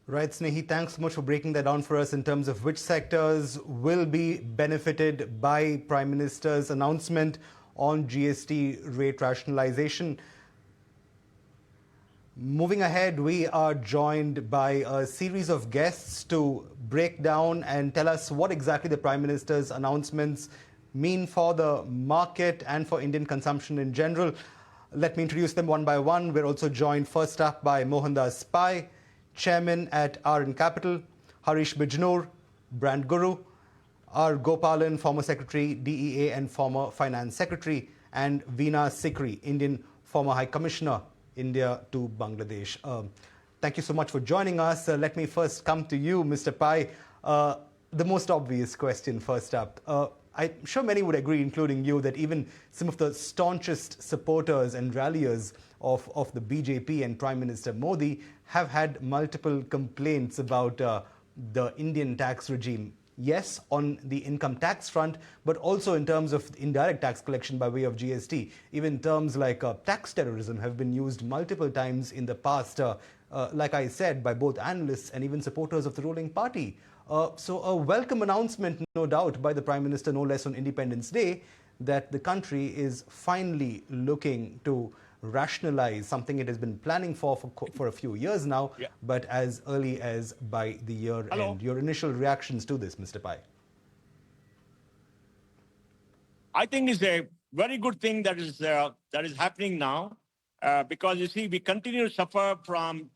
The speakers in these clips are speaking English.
Right, Snehi, thanks so much for breaking that down for us in terms of which sectors will be benefited by Prime Minister's announcement on GST rate rationalization. Moving ahead, we are joined by a series of guests to break down and tell us what exactly the Prime Minister's announcements mean for the market and for Indian consumption in general. Let me introduce them one by one. We're also joined first up by Mohandas Pai, Chairman at RN Capital, Harish Bijoor, Brand Guru, R. Gopalan, former Secretary, DEA and former Finance Secretary, and Veena Sikri, Indian former High Commissioner, India to Bangladesh. Thank you so much for joining us. Let me first come to you, Mr. Pai. The most obvious question first up. I'm sure many would agree, including you, that even some of the staunchest supporters and ralliers of the BJP and Prime Minister Modi have had multiple complaints about the Indian tax regime. Yes, on the income tax front, but also in terms of indirect tax collection by way of GST. Even terms like tax terrorism have been used multiple times in the past, like I said, by both analysts and even supporters of the ruling party. So a welcome announcement, no doubt, by the Prime Minister, no less on Independence Day, that the country is finally looking to rationalize something it has been planning for a few years now, but as early as by the year end. Your initial reactions to this, Mr. Pai? I think it's a very good thing that is happening now, because you see, we continue to suffer from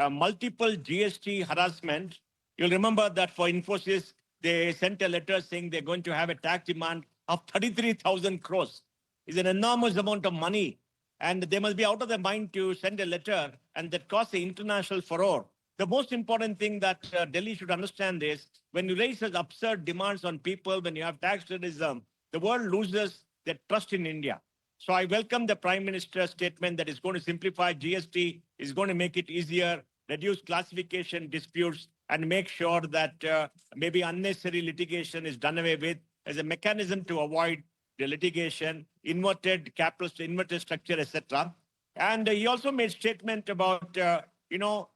multiple GST harassment. You'll remember that for Infosys, they sent a letter saying they're going to have a tax demand of 33,000 crores. It's an enormous amount of money. And they must be out of their mind to send a letter, and that caused the international furore. The most important thing that Delhi should understand is, when you raise such absurd demands on people, when you have tax terrorism, the world loses their trust in India. So I welcome the Prime Minister's statement that is going to simplify GST, is going to make it easier, reduce classification disputes, and make sure that maybe unnecessary litigation is done away with as a mechanism to avoid the litigation, inverted capital, inverted structure, etc. And he also made statement about,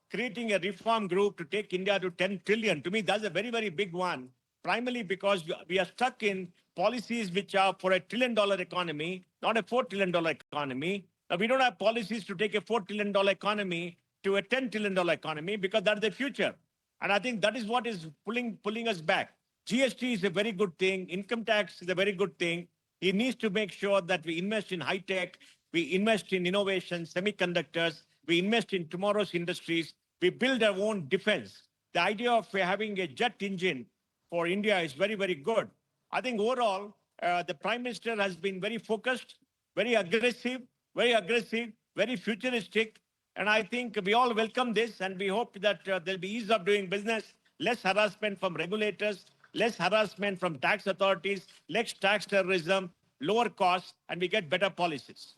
creating a reform group to take India to 10 trillion. To me, that's a very, very big one, primarily because we are stuck in policies which are for $1 trillion economy, not a $4 trillion economy. Now, we don't have policies to take a $4 trillion economy to a $10 trillion economy, because that's the future. And I think that is what is pulling us back. GST is a very good thing. Income tax is a very good thing. He needs to make sure that we invest in high tech, we invest in innovation, semiconductors, we invest in tomorrow's industries, we build our own defense. The idea of having a jet engine for India is very, very good. I think overall, the Prime Minister has been very focused, very aggressive, very futuristic. And I think we all welcome this, and we hope that there'll be ease of doing business, less harassment from regulators, less harassment from tax authorities, less tax terrorism, lower costs, and we get better policies.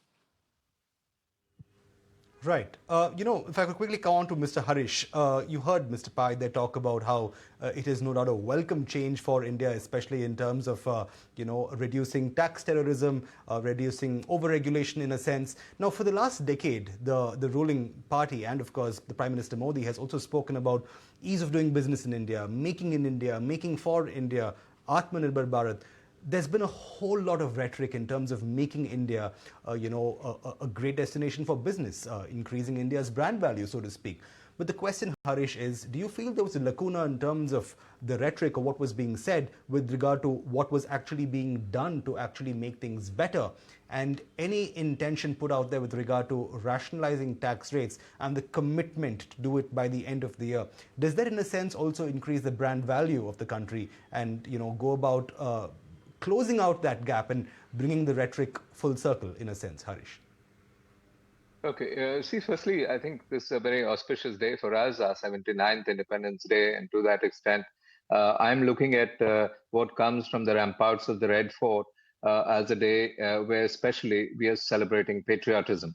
Right. If I could quickly come on to Mr. Harish, you heard Mr. Pai there talk about how it is no doubt a welcome change for India, especially in terms of, reducing tax terrorism, reducing over-regulation in a sense. Now, for the last decade, the ruling party and, of course, the Prime Minister Modi has also spoken about ease of doing business in India, making for India, Atmanirbhar Bharat. There's been a whole lot of rhetoric in terms of making India, a great destination for business, increasing India's brand value, so to speak. But the question, Harish, is, do you feel there was a lacuna in terms of the rhetoric or what was being said with regard to what was actually being done to actually make things better? And any intention put out there with regard to rationalizing tax rates and the commitment to do it by the end of the year, does that in a sense also increase the brand value of the country and, go about closing out that gap and bringing the rhetoric full circle, in a sense, Harish? Okay, firstly, I think this is a very auspicious day for us, our 79th Independence Day, and to that extent, I'm looking at what comes from the ramparts of the Red Fort as a day where especially we are celebrating patriotism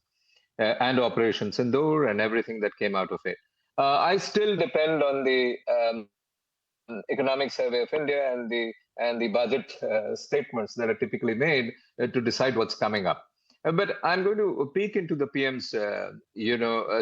and Operation Sindoor and everything that came out of it. I still depend on the Economic Survey of India and the budget statements that are typically made to decide what's coming up. But I'm going to peek into the PM's,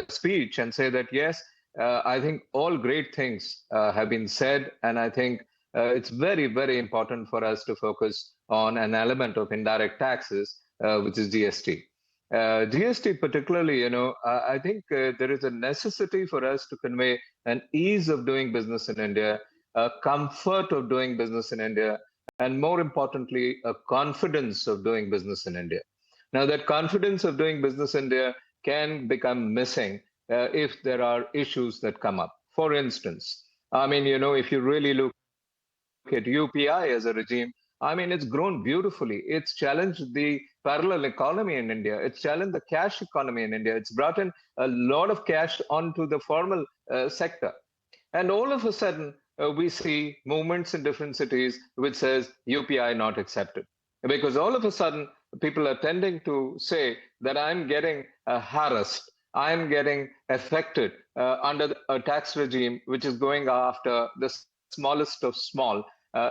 speech and say that yes, I think all great things have been said, and I think it's very, very important for us to focus on an element of indirect taxes, which is GST. GST, particularly, I think there is a necessity for us to convey an ease of doing business in India, a comfort of doing business in India, and more importantly, a confidence of doing business in India. Now, that confidence of doing business in India can become missing if there are issues that come up. For instance, I mean, if you really look at UPI as a regime, I mean, it's grown beautifully. It's challenged the parallel economy in India. It's challenged the cash economy in India. It's brought in a lot of cash onto the formal sector. And all of a sudden, we see movements in different cities which says UPI not accepted. Because all of a sudden, people are tending to say that I'm getting harassed, I'm getting affected under a tax regime which is going after the smallest of small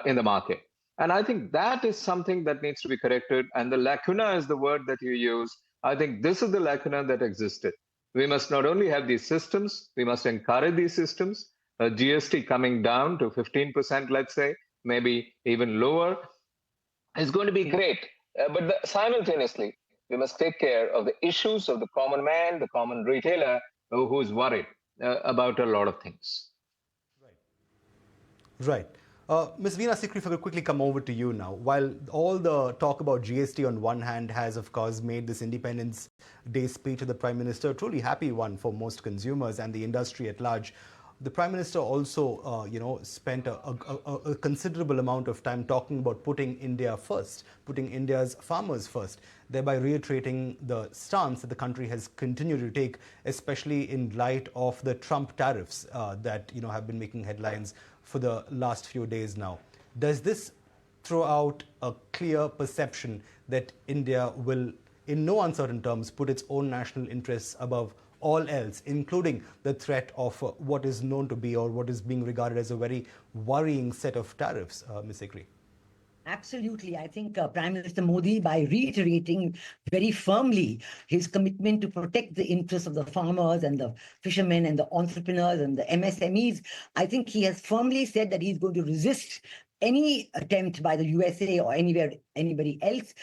in the market. And I think that is something that needs to be corrected. And the lacuna is the word that you use. I think this is the lacuna that existed. We must not only have these systems, we must encourage these systems. GST coming down to 15%, let's say, maybe even lower, is going to be great. But simultaneously, we must take care of the issues of the common man, the common retailer who's worried about a lot of things. Right. Ms. Veena Sikri, if I could quickly come over to you now. While all the talk about GST on one hand has, of course, made this Independence Day speech of the Prime Minister a truly happy one for most consumers and the industry at large, the Prime Minister also, spent a considerable amount of time talking about putting India first, putting India's farmers first, thereby reiterating the stance that the country has continued to take, especially in light of the Trump tariffs that have been making headlines for the last few days now. Does this throw out a clear perception that India will, in no uncertain terms, put its own national interests above all else, including the threat of what is known to be or what is being regarded as a very worrying set of tariffs, Ms. Sikri? Absolutely. I think Prime Minister Modi, by reiterating very firmly his commitment to protect the interests of the farmers and the fishermen and the entrepreneurs and the MSMEs, I think he has firmly said that he's going to resist any attempt by the USA or anybody else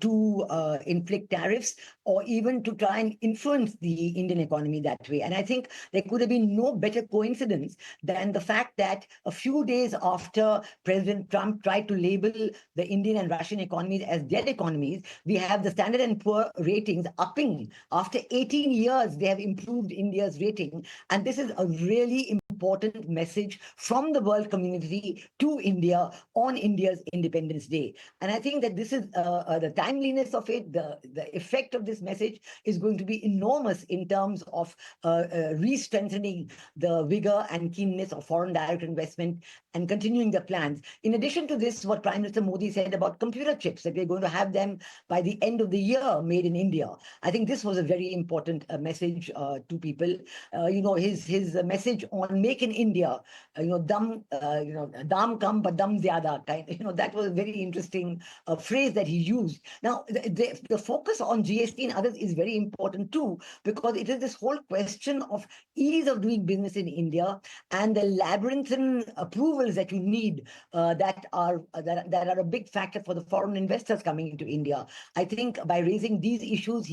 to inflict tariffs or even to try and influence the Indian economy that way. And I think there could have been no better coincidence than the fact that a few days after President Trump tried to label the Indian and Russian economies as dead economies, we have the Standard & Poor ratings upping. After 18 years, they have improved India's rating. And this is a really important message from the world community to India on India's Independence Day. And I think that this is the timeliness of it, the effect of this message is going to be enormous in terms of re-strengthening the vigor and keenness of foreign direct investment and continuing the plans. In addition to this, what Prime Minister Modi said about computer chips, that we're going to have them by the end of the year made in India. I think this was a very important message to people. His message on Make in India, dam kam but dam zyada, that was a very interesting phrase that he used. Now, the focus on GST and others is very important too, because it is this whole question of ease of doing business in India and the labyrinthine approvals that you need that are a big factor for the foreign investors coming into India. I think by raising these issues,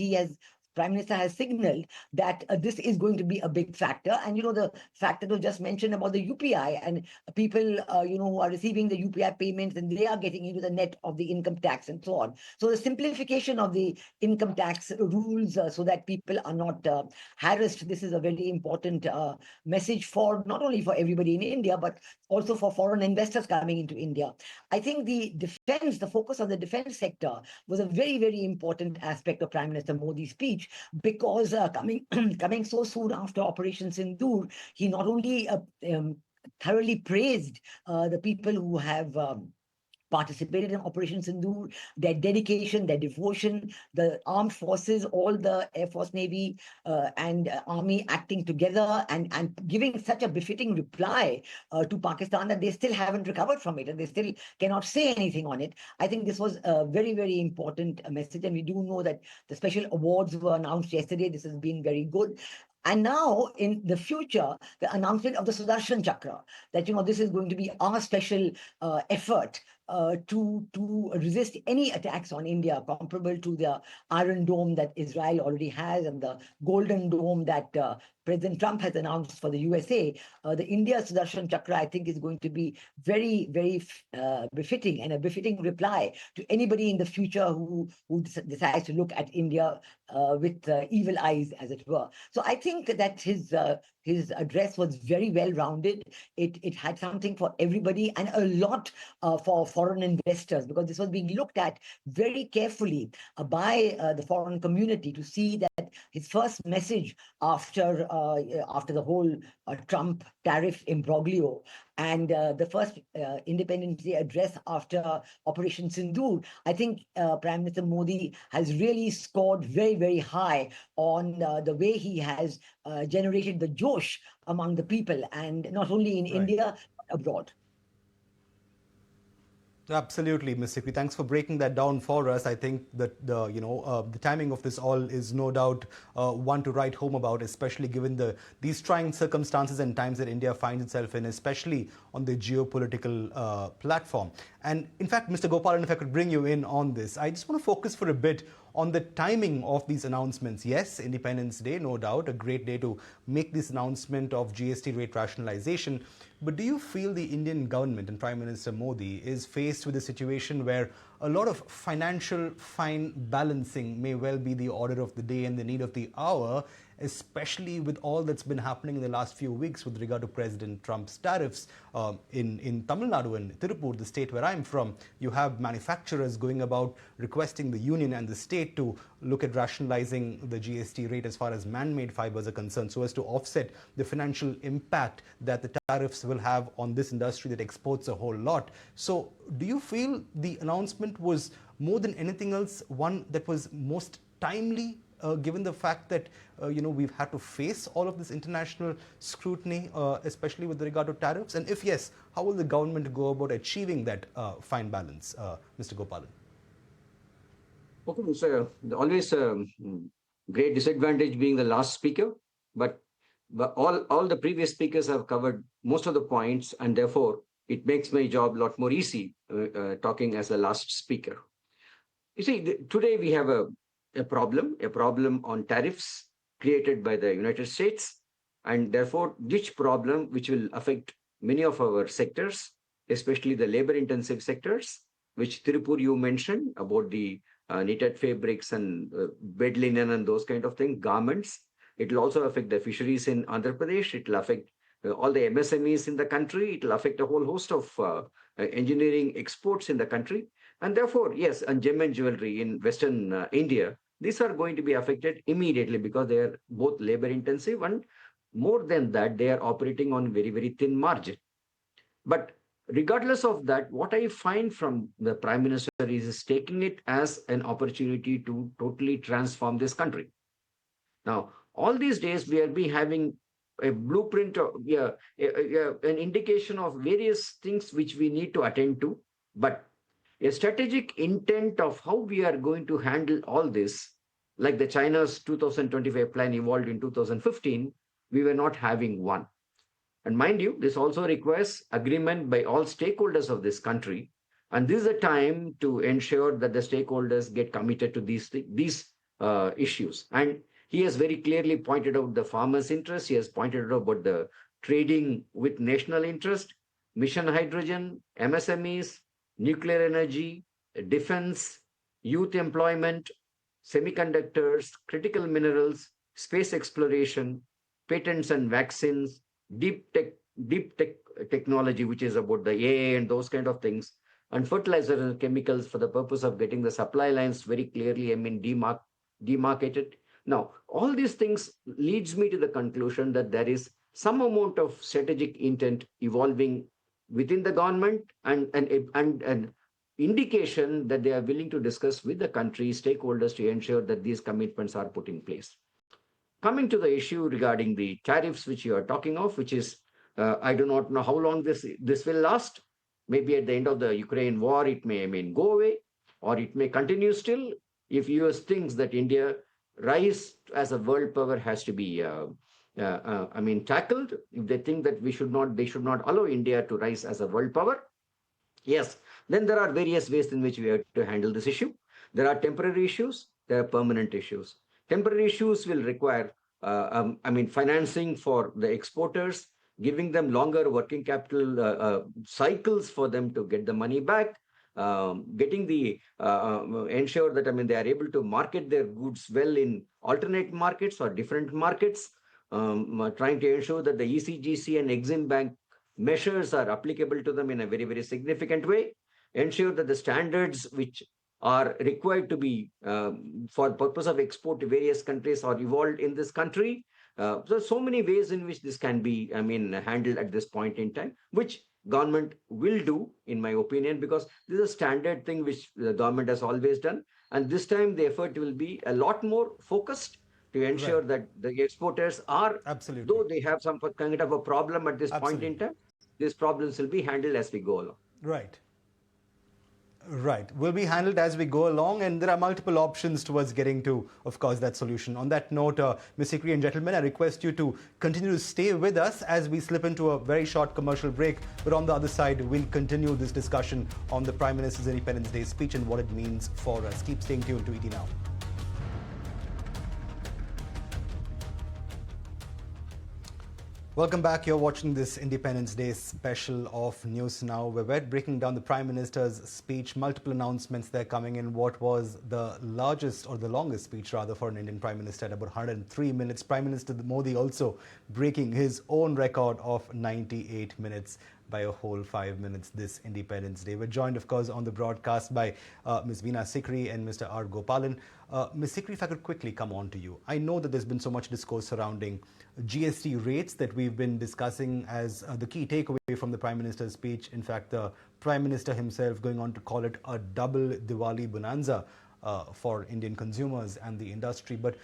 Prime Minister has signaled that this is going to be a big factor. And, the fact that was just mentioned about the UPI and people, who are receiving the UPI payments and they are getting into the net of the income tax and so on. So the simplification of the income tax rules so that people are not harassed. This is a very important message for not only for everybody in India, but also for foreign investors coming into India. I think the focus on the defense sector was a very, very important aspect of Prime Minister Modi's speech, because coming so soon after Operation Sindoor, he not only thoroughly praised the people who have participated in Operation Sindoor, their dedication, their devotion, the armed forces, all the Air Force, Navy, and Army acting together and giving such a befitting reply to Pakistan that they still haven't recovered from it and they still cannot say anything on it. I think this was a very, very important message. And we do know that the special awards were announced yesterday. This has been very good. And now in the future, the announcement of the Sudarshan Chakra, that, this is going to be our special effort to resist any attacks on India comparable to the Iron Dome that Israel already has and the Golden Dome that President Trump has announced for the USA. The India Sudarshan Chakra, I think, is going to be very, very befitting, and a befitting reply to anybody in the future who decides to look at India with evil eyes, as it were. So I think that his address was very well rounded. It had something for everybody and a lot for foreign investors, because this was being looked at very carefully by the foreign community to see that his first message after the whole Trump tariff imbroglio and the first Independence Day address after Operation Sindoor, I think Prime Minister Modi has really scored very, very high on the way he has generated the josh among the people, and not only in India, but abroad. Absolutely, Ms. Sikri. Thanks for breaking that down for us. I think that the timing of this all is no doubt one to write home about, especially given these trying circumstances and times that India finds itself in, especially on the geopolitical platform. And in fact, Mr. Gopalan, if I could bring you in on this, I just want to focus for a bit on the timing of these announcements. Yes, Independence Day, no doubt, a great day to make this announcement of GST rate rationalization. But do you feel the Indian government and Prime Minister Modi is faced with a situation where a lot of financial fine balancing may well be the order of the day and the need of the hour, especially with all that's been happening in the last few weeks with regard to President Trump's tariffs? In Tamil Nadu and Tirupur, the state where I'm from, you have manufacturers going about requesting the union and the state to look at rationalizing the GST rate as far as man-made fibers are concerned, so as to offset the financial impact that the tariffs will have on this industry that exports a whole lot. So do you feel the announcement was, more than anything else, one that was most timely, given the fact that we've had to face all of this international scrutiny, especially with regard to tariffs? And if yes, how will the government go about achieving that fine balance, Mr. Gopalan? Okay, sir. Always great disadvantage being the last speaker, but all the previous speakers have covered most of the points, and therefore it makes my job a lot more easy talking as the last speaker. You see, today we have a problem on tariffs created by the United States, and therefore which will affect many of our sectors, especially the labor-intensive sectors, which Tirupur you mentioned about the knitted fabrics and bed linen and those kind of things, garments. It will also affect the fisheries in Andhra Pradesh. It will affect all the MSMEs in the country. It will affect a whole host of engineering exports in the country. And therefore, yes, and gem and jewelry in Western India, these are going to be affected immediately because they are both labor intensive, and more than that, they are operating on very, very thin margin. But regardless of that, what I find from the Prime Minister is taking it as an opportunity to totally transform this country. Now, all these days, we have been having a blueprint, an indication of various things which we need to attend to, but a strategic intent of how we are going to handle all this, like the China's 2025 plan evolved in 2015, we were not having one. And mind you, this also requires agreement by all stakeholders of this country. And this is a time to ensure that the stakeholders get committed to these issues. And he has very clearly pointed out the farmers' interest. He has pointed out about the trading with national interest, mission hydrogen, MSMEs, nuclear energy, defense, youth employment, semiconductors, critical minerals, space exploration, patents and vaccines, deep tech technology, which is about the AI and those kind of things, and fertilizer and chemicals for the purpose of getting the supply lines very clearly, demarcated. Now, all these things leads me to the conclusion that there is some amount of strategic intent evolving within the government and an indication that they are willing to discuss with the country stakeholders to ensure that these commitments are put in place. Coming to the issue regarding the tariffs, which you are talking of, which is, I do not know how long this will last. Maybe at the end of the Ukraine war, it may go away, or it may continue still. If US thinks that India rise as a world power has to be tackled, if they think that they should not allow India to rise as a world power, yes, then there are various ways in which we have to handle this issue. There are temporary issues, there are permanent issues. Temporary issues will require, financing for the exporters, giving them longer working capital cycles for them to get the money back, getting the ensure that they are able to market their goods well in alternate markets or different markets, trying to ensure that the ECGC and Exim Bank measures are applicable to them in a very, very significant way, ensure that the standards which are required to be for purpose of export to various countries are evolved in this country. So many ways in which this can be, handled at this point in time, which government will do, in my opinion, because this is a standard thing which the government has always done. And this time the effort will be a lot more focused to ensure that the exporters are, though they have some kind of a problem at this point in time, these problems will be handled as we go along. Right. Will be handled as we go along, and there are multiple options towards getting to, of course, that solution. On that note, Ms. Sikri and gentlemen, I request you to continue to stay with us as we slip into a very short commercial break. But on the other side, we'll continue this discussion on the Prime Minister's Independence Day speech and what it means for us. Keep staying tuned to ET Now. Welcome back. You're watching this Independence Day special of News Now. We're breaking down the Prime Minister's speech, multiple announcements there coming in. What was the largest or the longest speech rather for an Indian Prime Minister at about 103 minutes. Prime Minister Modi also breaking his own record of 98 minutes by a whole 5 minutes this Independence Day. We're joined, of course, on the broadcast by Ms. Veena Sikri and Mr. R. Gopalan. Ms. Sikri, if I could quickly come on to you. I know that there's been so much discourse surrounding GST rates that we've been discussing as the key takeaway from the Prime Minister's speech. In fact, the Prime Minister himself going on to call it a double Diwali bonanza for Indian consumers and the industry. But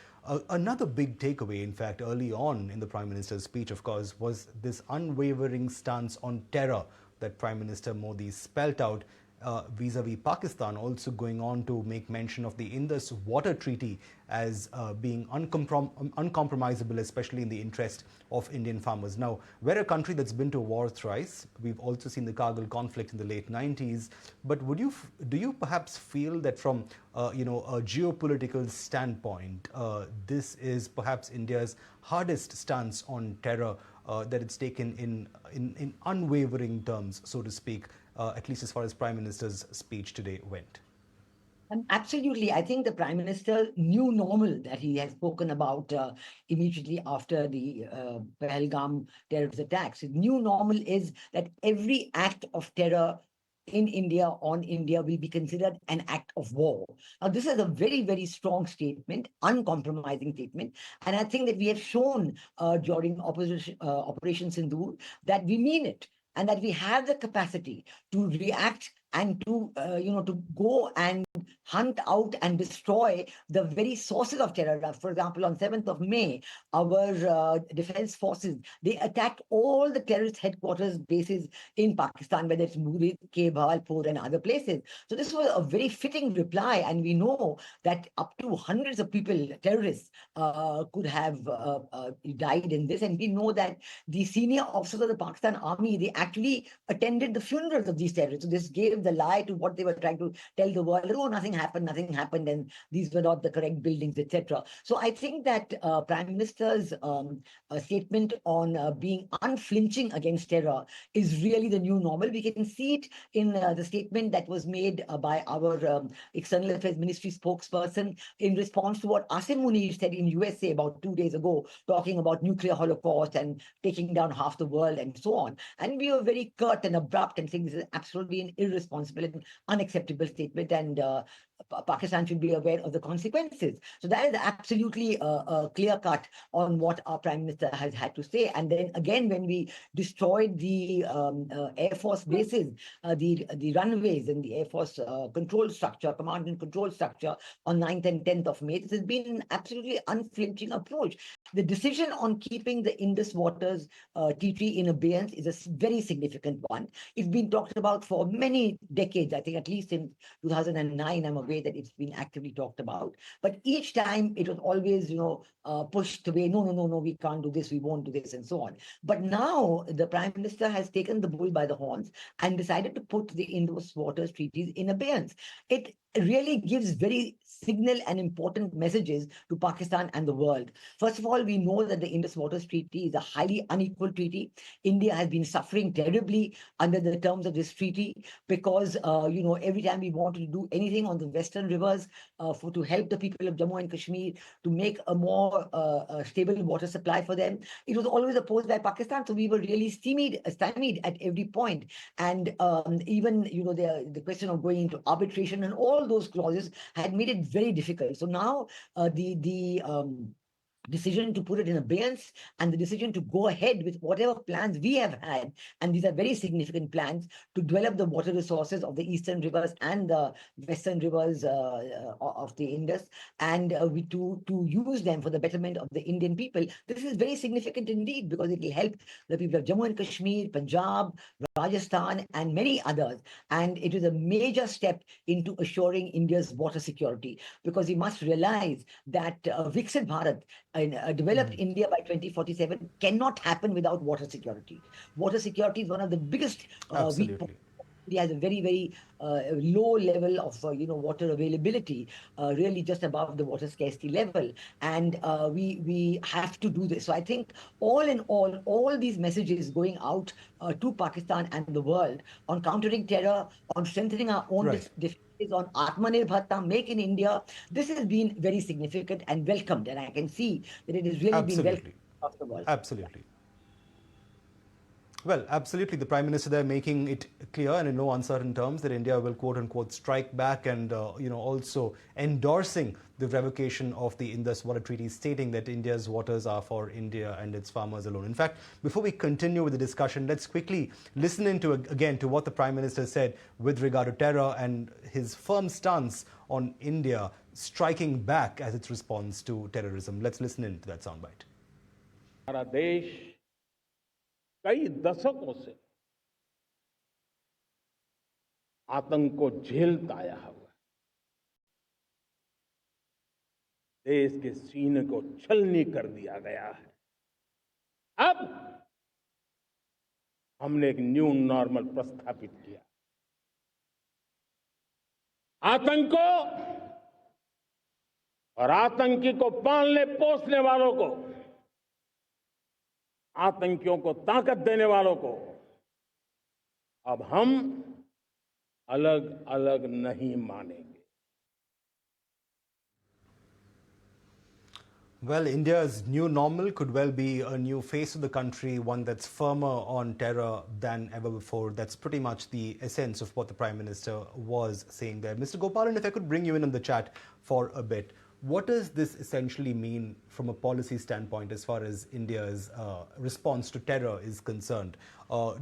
another big takeaway, in fact, early on in the Prime Minister's speech, of course, was this unwavering stance on terror that Prime Minister Modi spelt out vis-a-vis Pakistan, also going on to make mention of the Indus Water Treaty as being uncompromisable, especially in the interest of Indian farmers. Now, we're a country that's been to war thrice. We've also seen the Kargil conflict in the late 90s. But do you perhaps feel that from a geopolitical standpoint, this is perhaps India's hardest stance on terror that it's taken in unwavering terms, so to speak, at least as far as Prime Minister's speech today went? Absolutely. I think the Prime Minister's new normal that he has spoken about immediately after the Pahalgam terrorist attacks, his new normal is that every act of terror in India, on India, will be considered an act of war. Now, this is a very, very strong statement, uncompromising statement. And I think that we have shown during Operation Sindoor that we mean it, and that we have the capacity to react and to go and hunt out and destroy the very sources of terror. For example, on 7th of May, our defense forces, they attacked all the terrorist headquarters bases in Pakistan, whether it's Murid, Bhavalpur and other places. So this was a very fitting reply, and we know that up to hundreds of people, terrorists, could have died in this. And we know that the senior officers of the Pakistan army, they actually attended the funerals of these terrorists. So this gave the lie to what they were trying to tell the world. Oh, nothing happened, and these were not the correct buildings, etc. So I think that Prime Minister's statement on being unflinching against terror is really the new normal. We can see it in the statement that was made by our External Affairs Ministry spokesperson in response to what Asim Munir said in USA about 2 days ago, talking about nuclear holocaust and taking down half the world and so on. And we were very curt and abrupt and saying this is absolutely an irresponsible and unacceptable statement, and Pakistan should be aware of the consequences. So that is absolutely a clear cut on what our Prime Minister has had to say. And then again, when we destroyed the Air Force bases, the runways and the Air Force control structure, command and control structure on 9th and 10th of May, this has been an absolutely unflinching approach. The decision on keeping the Indus Waters treaty in abeyance is a very significant one. It's been talked about for many decades. I think at least in 2009, I'm aware way that it's been actively talked about. But each time it was always, pushed away. No, no, no, no, we can't do this, we won't do this, and so on. But now the Prime Minister has taken the bull by the horns and decided to put the Indus Waters treaties in abeyance. It really gives very signal and important messages to Pakistan and the world. First of all, we know that the Indus Waters Treaty is a highly unequal treaty. India has been suffering terribly under the terms of this treaty because, every time we wanted to do anything on the western rivers to help the people of Jammu and Kashmir, to make a more stable water supply for them, it was always opposed by Pakistan. So we were really stymied at every point. And even, the question of going into arbitration and all those clauses had made it very difficult. So now the decision to put it in abeyance and the decision to go ahead with whatever plans we have had, and these are very significant plans to develop the water resources of the eastern rivers and the western rivers of the Indus, and to use them for the betterment of the Indian people. This is very significant indeed, because it will help the people of Jammu and Kashmir, Punjab, Rajasthan, and many others. And it is a major step into assuring India's water security, because we must realize that Viksit Bharat, a developed India by 2047, cannot happen without water security. Water security is one of the biggest weak points. India has a very, very low level of water availability, really just above the water scarcity level, and we have to do this. So I think all in all these messages going out to Pakistan and the world on countering terror, on strengthening our own defenses, on Atmanirbharta, Make in India, this has been very significant and welcomed, and I can see that it has really been welcomed across the world. Absolutely. Well, absolutely. The Prime Minister there making it clear and in no uncertain terms that India will quote-unquote strike back, and also endorsing the revocation of the Indus Water Treaty, stating that India's waters are for India and its farmers alone. In fact, before we continue with the discussion, let's quickly listen again to what the Prime Minister said with regard to terror and his firm stance on India striking back as its response to terrorism. Let's listen in to that soundbite. हमारा देश कई दशकों से आतंक को झेलता आया हुआ, देश के सीने को छलनी कर दिया गया है। अब हमने एक न्यू नॉर्मल प्रस्थापित किया। आतंक को और आतंकी को पालने पोसने वालों को, आतंकियों को ताकत देने वालों को अब हम अलग अलग नहीं मानेंगे। Well, India's new normal could well be a new face of the country, one that's firmer on terror than ever before. That's pretty much the essence of what the Prime Minister was saying there. Mr. Gopalan, if I could bring you in on the chat for a bit. What does this essentially mean from a policy standpoint as far as India's response to terror is concerned?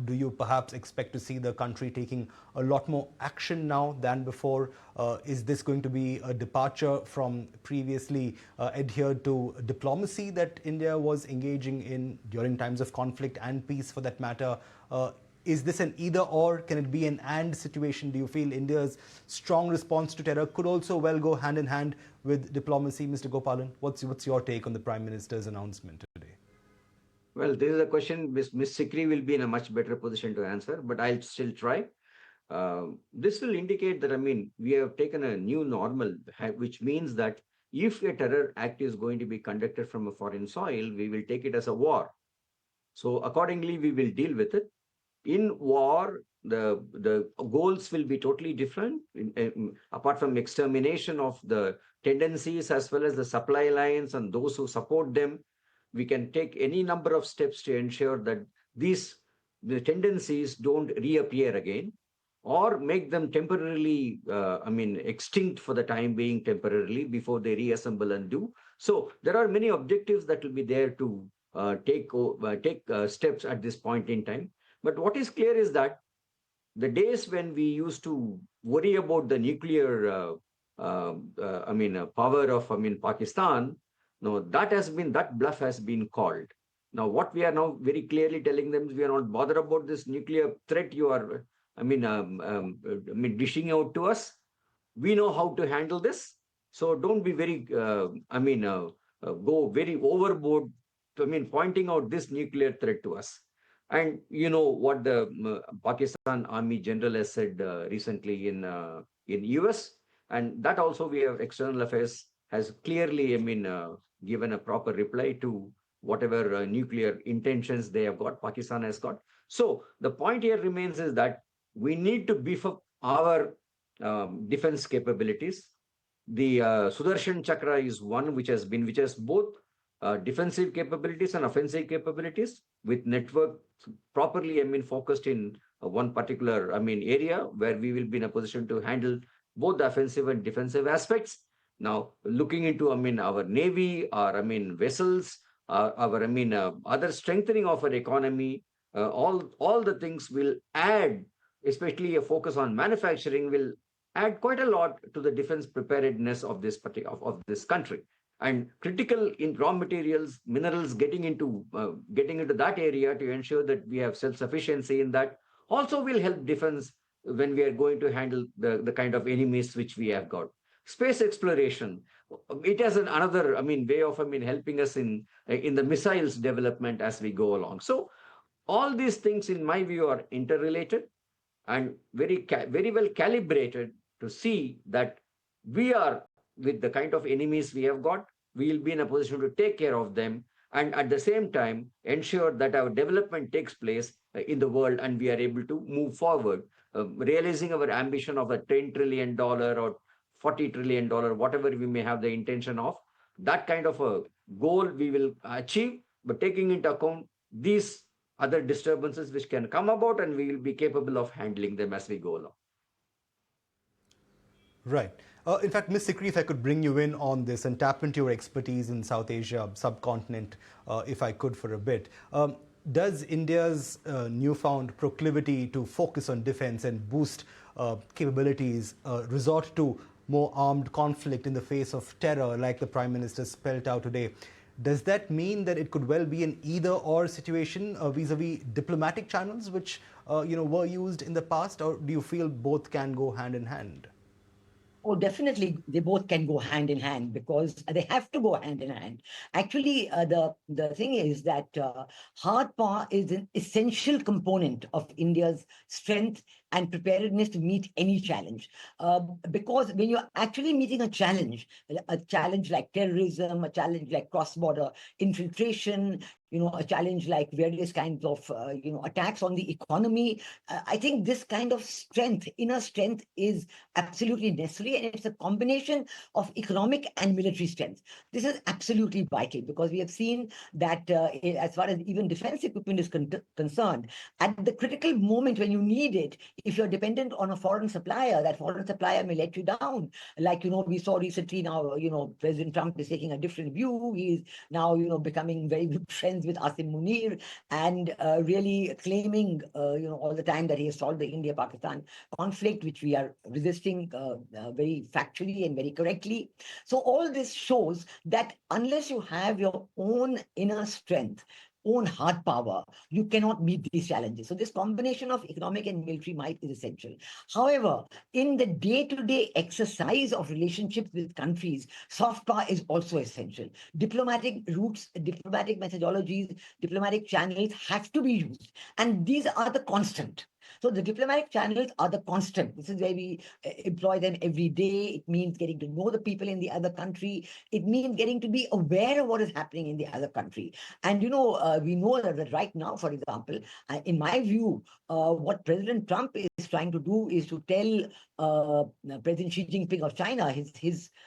Do you perhaps expect to see the country taking a lot more action now than before? Is this going to be a departure from previously adhered to diplomacy that India was engaging in during times of conflict and peace, for that matter? Is this an either or? Can it be an and situation? Do you feel India's strong response to terror could also well go hand in hand with diplomacy? Mr. Gopalan, what's your take on the Prime Minister's announcement today? Well, this is a question Ms. Sikri will be in a much better position to answer, but I'll still try. This will indicate that, we have taken a new normal, which means that if a terror act is going to be conducted from a foreign soil, we will take it as a war. So accordingly, we will deal with it. In war, the goals will be totally different, apart from extermination of the tendencies as well as the supply lines and those who support them. We can take any number of steps to ensure that the tendencies don't reappear again, or make them temporarily, extinct for the time being temporarily before they reassemble and do. So there are many objectives that will be there to take steps at this point in time. But what is clear is that the days when we used to worry about the nuclear power of Pakistan, no, that bluff has been called. Now, what we are now very clearly telling them is we are not bothered about this nuclear threat you are dishing out to us. we know how to handle this. So don't be very, go very overboard to, pointing out this nuclear threat to us. And you know what the Pakistan Army General has said recently in US, and that also we have External Affairs has clearly, given a proper reply to whatever nuclear intentions they have got, Pakistan has got. So the point here remains is that we need to beef up our defense capabilities. The Sudarshan Chakra is one which has both defensive capabilities and offensive capabilities with network properly, focused in one particular, area where we will be in a position to handle both the offensive and defensive aspects. Now, looking into, our Navy, our, vessels, our, other strengthening of our economy, all the things will add, especially a focus on manufacturing will add quite a lot to the defense preparedness of this of this country. And critical in raw materials, minerals, getting into that area to ensure that we have self-sufficiency in that also will help defense when we are going to handle the kind of enemies which we have got. Space exploration, it has another, way of, helping us in the missiles development as we go along. So all these things, in my view, are interrelated and very well calibrated to see that we are, with the kind of enemies we have got, we will be in a position to take care of them, and at the same time ensure that our development takes place in the world and we are able to move forward, realizing our ambition of a $10 trillion or $40 trillion, whatever we may have the intention of. That kind of a goal we will achieve, but taking into account these other disturbances which can come about, and we will be capable of handling them as we go along. Right. In fact, Ms. Sikri, if I could bring you in on this and tap into your expertise in South Asia subcontinent, if I could for a bit. Does India's newfound proclivity to focus on defense and boost capabilities resort to more armed conflict in the face of terror, like the Prime Minister spelled out today? Does that mean that it could well be an either-or situation vis-a-vis diplomatic channels, which were used in the past, or do you feel both can go hand in hand? Oh, definitely, they both can go hand in hand because they have to go hand in hand. Actually, the thing is that hard power is an essential component of India's strength and preparedness to meet any challenge. Because when you're actually meeting a challenge like terrorism, a challenge like cross-border infiltration, a challenge like various kinds of, attacks on the economy, I think this kind of strength, inner strength, is absolutely necessary, and it's a combination of economic and military strength. This is absolutely vital because we have seen that as far as even defense equipment is concerned, at the critical moment when you need it, if you're dependent on a foreign supplier, that foreign supplier may let you down. Like, we saw recently now, President Trump is taking a different view. He's now, becoming very good friends with Asim Munir and really claiming, all the time that he has solved the India-Pakistan conflict, which we are resisting very factually and very correctly. So all this shows that unless you have your own inner strength, own hard power, you cannot meet these challenges. So this combination of economic and military might is essential. However, in the day-to-day exercise of relationships with countries, soft power is also essential. Diplomatic routes, diplomatic methodologies, diplomatic channels have to be used. And these are the constant. So the diplomatic channels are the constant. This is where we employ them every day. It means getting to know the people in the other country. It means getting to be aware of what is happening in the other country. And, we know that right now, for example, in my view, what President Trump is trying to do is to tell President Xi Jinping of China,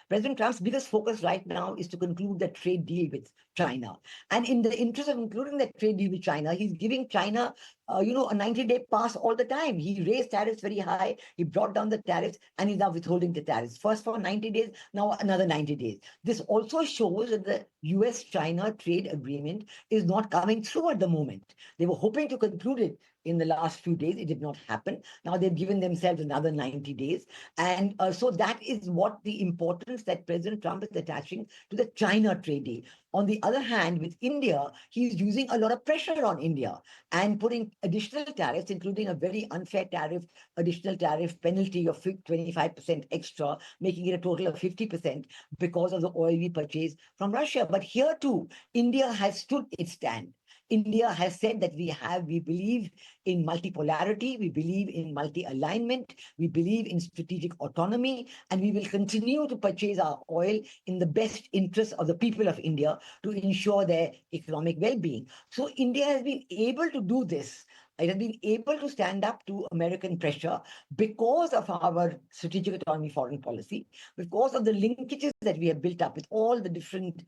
President Trump's biggest focus right now is to conclude the trade deal with China. And in the interest of concluding that trade deal with China, he's giving China a 90-day pass all the time. He raised tariffs very high. He brought down the tariffs, and he's now withholding the tariffs. First for 90 days, now another 90 days. This also shows that the US-China trade agreement is not coming through at the moment. They were hoping to conclude it in the last few days. It did not happen. Now they've given themselves another 90 days. And so that is what the importance that President Trump is attaching to the China trade deal. On the other hand, with India, he's using a lot of pressure on India and putting additional tariffs, including a very unfair tariff, additional tariff penalty of 25% extra, making it a total of 50% because of the oil we purchase from Russia. But here too, India has stood its stand. India has said that we believe in multipolarity, we believe in multi-alignment, we believe in strategic autonomy, and we will continue to purchase our oil in the best interest of the people of India to ensure their economic well-being. So India has been able to do this. It has been able to stand up to American pressure because of our strategic autonomy foreign policy, because of the linkages that we have built up with all the different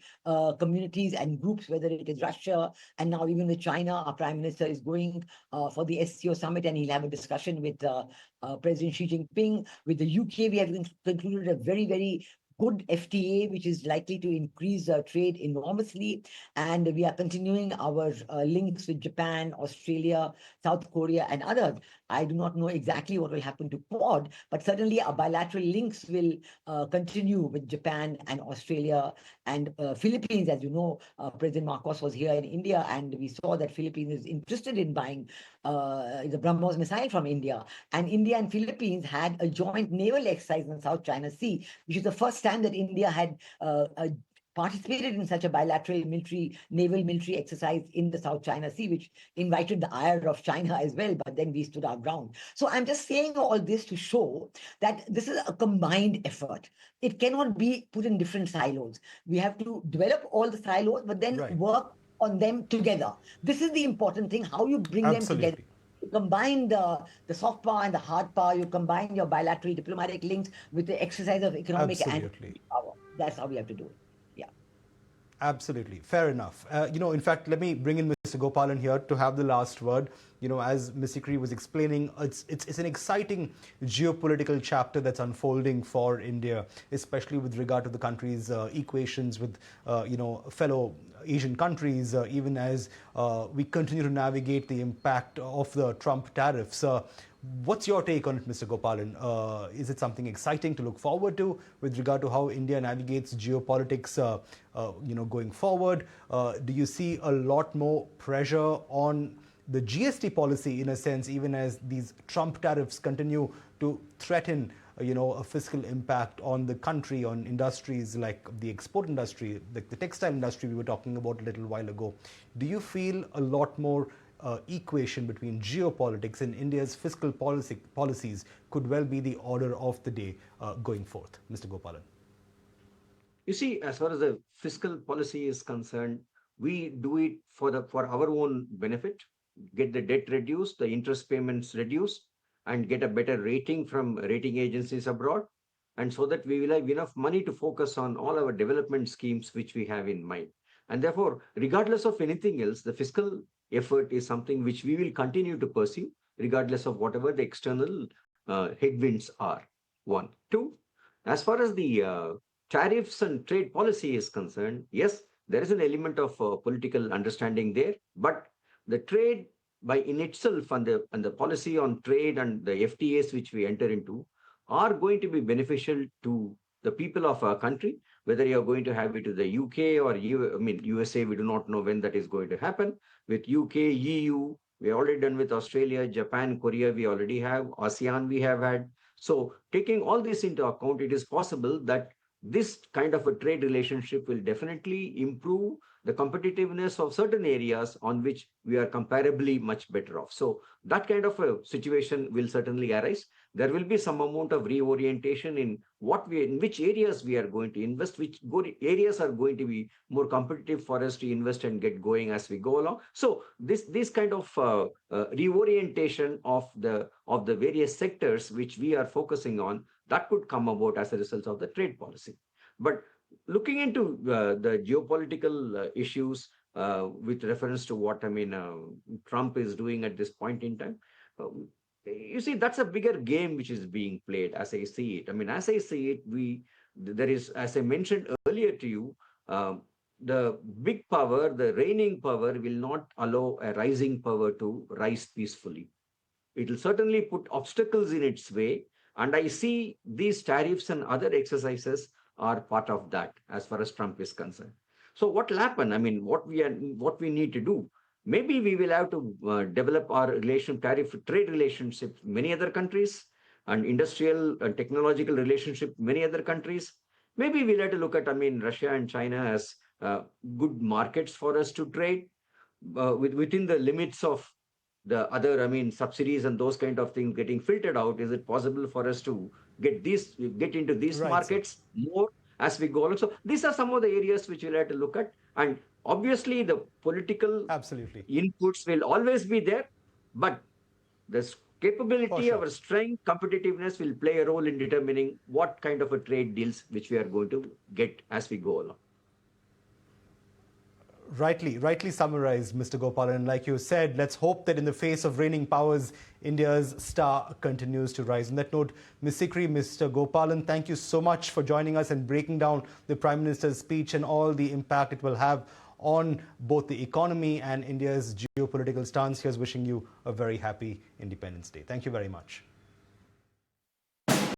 communities and groups, whether it is Russia and now even with China. Our Prime Minister is going for the SCO summit, and he'll have a discussion with President Xi Jinping. With the UK, we have concluded a very, very good FTA, which is likely to increase trade enormously. And we are continuing our links with Japan, Australia, South Korea, and others. I do not know exactly what will happen to Quad, but certainly our bilateral links will continue with Japan and Australia and Philippines. As you know, President Marcos was here in India, and we saw that Philippines is interested in buying the BrahMos missile from India. And India and Philippines had a joint naval exercise in the South China Sea, which is the first time that India had participated in such a bilateral naval military exercise in the South China Sea, which invited the ire of China as well, but then we stood our ground. So I'm just saying all this to show that this is a combined effort. It cannot be put in different silos. We have to develop all the silos, but then work on them together. This is the important thing, how you bring them together. You combine the soft power and the hard power. You combine your bilateral diplomatic links with the exercise of economic and power. That's how we have to do it. Yeah. Absolutely. Fair enough. In fact, let me bring in Mr. Gopalan here to have the last word. As Ms. Sikri was explaining, it's an exciting geopolitical chapter that's unfolding for India, especially with regard to the country's equations with, fellow Asian countries, even as we continue to navigate the impact of the Trump tariffs. What's your take on it, Mr. Gopalan? Is it something exciting to look forward to with regard to how India navigates geopolitics, going forward? Do you see a lot more pressure on the GST policy, in a sense, even as these Trump tariffs continue to threaten, a fiscal impact on the country, on industries like the export industry, like the textile industry we were talking about a little while ago? Do you feel a lot more equation between geopolitics and India's fiscal policies could well be the order of the day going forth? Mr. Gopalan. You see, as far as the fiscal policy is concerned, we do it for our own benefit, get the debt reduced, the interest payments reduced, and get a better rating from rating agencies abroad. And so that we will have enough money to focus on all our development schemes which we have in mind. And therefore, regardless of anything else, the fiscal effort is something which we will continue to pursue, regardless of whatever the external headwinds are. One. Two, as far as the tariffs and trade policy is concerned, yes, there is an element of political understanding there, but the trade by in itself and the policy on trade and the FTAs which we enter into are going to be beneficial to the people of our country. Whether you're going to have it to the UK or USA, we do not know when that is going to happen. With UK, EU, we already done with Australia, Japan, Korea, we already have, ASEAN we have had. So taking all this into account, it is possible that this kind of a trade relationship will definitely improve the competitiveness of certain areas on which we are comparably much better off. So that kind of a situation will certainly arise. There will be some amount of reorientation in which areas we are going to invest, which areas are going to be more competitive for us to invest and get going as we go along. So this kind of reorientation of the various sectors which we are focusing on, that could come about as a result of the trade policy. But looking into the geopolitical issues with reference to what Trump is doing at this point in time, you see, that's a bigger game which is being played as I see it. As I see it, there is, as I mentioned earlier to you, the big power, the reigning power, will not allow a rising power to rise peacefully. It will certainly put obstacles in its way. And I see these tariffs and other exercises are part of that as far as Trump is concerned. So what will happen? I mean, what we need to do? Maybe we will have to develop our tariff trade relationships with many other countries and industrial and technological relationship with many other countries. Maybe we'll have to look at, I mean, Russia and China as good markets for us to trade within the limits of the other, I mean, subsidies and those kind of things getting filtered out. Is it possible for us to get into these Right, markets more as we go along? So these are some of the areas which we'll have to look at. And obviously, the political Absolutely. inputs will always be there, but the capability, For sure. our strength, competitiveness will play a role in determining what kind of a trade deals which we are going to get as we go along. Rightly summarized, Mr. Gopalan. And like you said, let's hope that in the face of reigning powers, India's star continues to rise. On that note, Ms. Sikri, Mr. Gopalan, thank you so much for joining us and breaking down the Prime Minister's speech and all the impact it will have on both the economy and India's geopolitical stance. Here's wishing you a very happy Independence Day. Thank you very much.